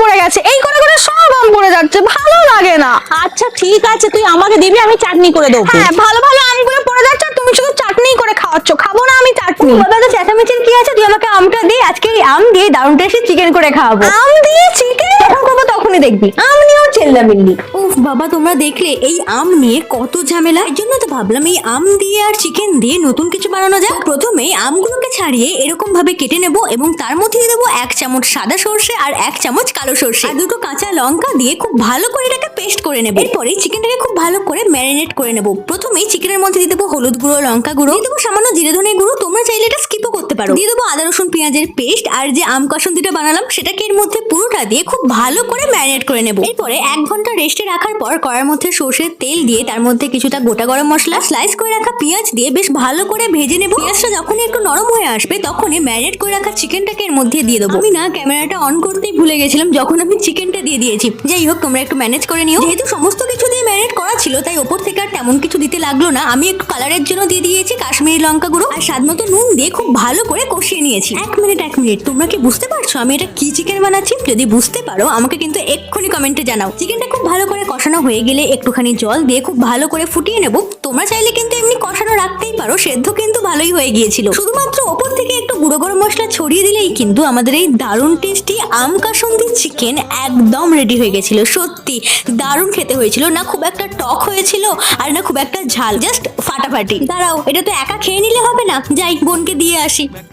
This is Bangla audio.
পড়ে গেছে, এই করে করে সব আম পড়ে যাচ্ছে, ভালো লাগে না। আচ্ছা ঠিক আছে, তুই আমাকে দিবি, আমি চাটনি করে দেবো। হ্যাঁ, ভালো ভালো আমগুলো পড়ে যাচ্ছে আর তুমি শুধু চাটনি করে খাওয়াচ্ছ। খাবো না আমি চাটনি। বাবা তো চেঁচামেচির কি আছে, তুই আমাকে আমটা দে, আজকে এই আম দিয়ে দারুণ টেস্টি চিকেন করে খাওয়াবো। আম দিয়ে চিকেন যখন করবো তখনই দেখবি, আম নিয়েও চেল্লামিল্লি। উফ বাবা, তোমরা দেখলে এই আম নিয়ে কত ঝামেলা। এই জন্য তো ভাবলাম এই আম দিয়ে আর চিকেন দিয়ে নতুন কিছু বানানো যায়। প্রথমে আমগুলোকে ছাড়িয়ে এরকম ভাবে কেটে নেব এবং তার মধ্যে দিয়ে দেবো 1 চামচ সাদা সর্ষে আর 1 চামচ কালো সর্ষে আর 2টো কাঁচা লঙ্কা দিয়ে খুব ভালো করে এটাকে পেস্ট করে নেব। এরপরে চিকেনটাকে খুব ভালো করে ম্যারিনেট করে নেব। প্রথমেই চিকেনের মধ্যে দিয়ে দেবো হলুদ গুঁড়ো, লঙ্কা গুঁড়ো, দিয়ে দেবো সামান্য জিরে ধনে গুঁড়ো, তোমরা চাইলে এটা স্কিপও করতে পারো। দিয়ে দেবো আদা রসুন পেঁয়াজের পেস্ট আর যে আম কাসুন্দিটা বানালাম সেটাকে এর মধ্যে পুরোটা দিয়ে খুব ভালো করে ম্যারিনেট করে নেব। এরপরে 1 ঘন্টা রেস্টে রাখার পর কড়ার মধ্যে সর্ষের তেল দিয়ে তার মধ্যে কিছুটা গোটা গরম মশলা, স্লাইস করে রাখা পেঁয়াজ দিয়ে বেশ ভালো করে ভেজে নেব। পেঁয়াজটা যখনই একটু নরম হয়ে আসবে তখনই ম্যারিনেট করে রাখা চিকেনটাকে এর মধ্যে দিয়ে দেবো। আমি না ক্যামেরাটা অন করতেই ভুলে গেছিলাম যখন আমি চিকেনটা দিয়ে দিয়েছি। যাই হোক, তোমরা একটু ম্যানেজ করে নিও। যেহেতু সমস্ত কিছু দিয়ে ম্যারিনেট করা ছিল তাই ওপর থেকে আর তেমন কিছু দিতে লাগলো না। আমি একটু কালারের জন্য দিয়ে দিয়েছি কাশ্মীরি লঙ্কা গুঁড়ো আর স্বাদ মতো নুন দিয়ে খুব ভালো করে কষিয়ে নিয়েছি। 1 মিনিট, তোমরা কি বুঝতে পারছো আমি এটা কি চিকেন বানাচ্ছি? যদি বুঝতে পারো আমাকে কিন্তু এক্ষুনি কমেন্টে জানাও। চিকেনটা খুব ভালো করে কষানো হয়ে গেলে একটুখানি জল দিয়ে খুব ভালো করে ফুটিয়ে নেব। তোমরা চাইলে কিন্তু এমনি কষানো রাখতেই পারো, সেদ্ধ কিন্তু ভালোই হয়ে গিয়েছিল। শুধুমাত্র ওপর থেকে একটু গুঁড়ো গরম মশলা ছড়িয়ে দিলেই কিন্তু আমাদের এই দারুণ টেস্টি আম কাসুন্দি চিকেন একদম রেডি হয়ে গেছিল। সত্যি দারুণ খেতে হয়েছিল, না খুব একটা টক হয়েছিল আর না খুব একটা ঝাল, জাস্ট ফাটাফাটি। দাঁড়াও, এটা তো একা খেয়ে নিলে হবে না, যাই বোনকে দিয়ে আসি।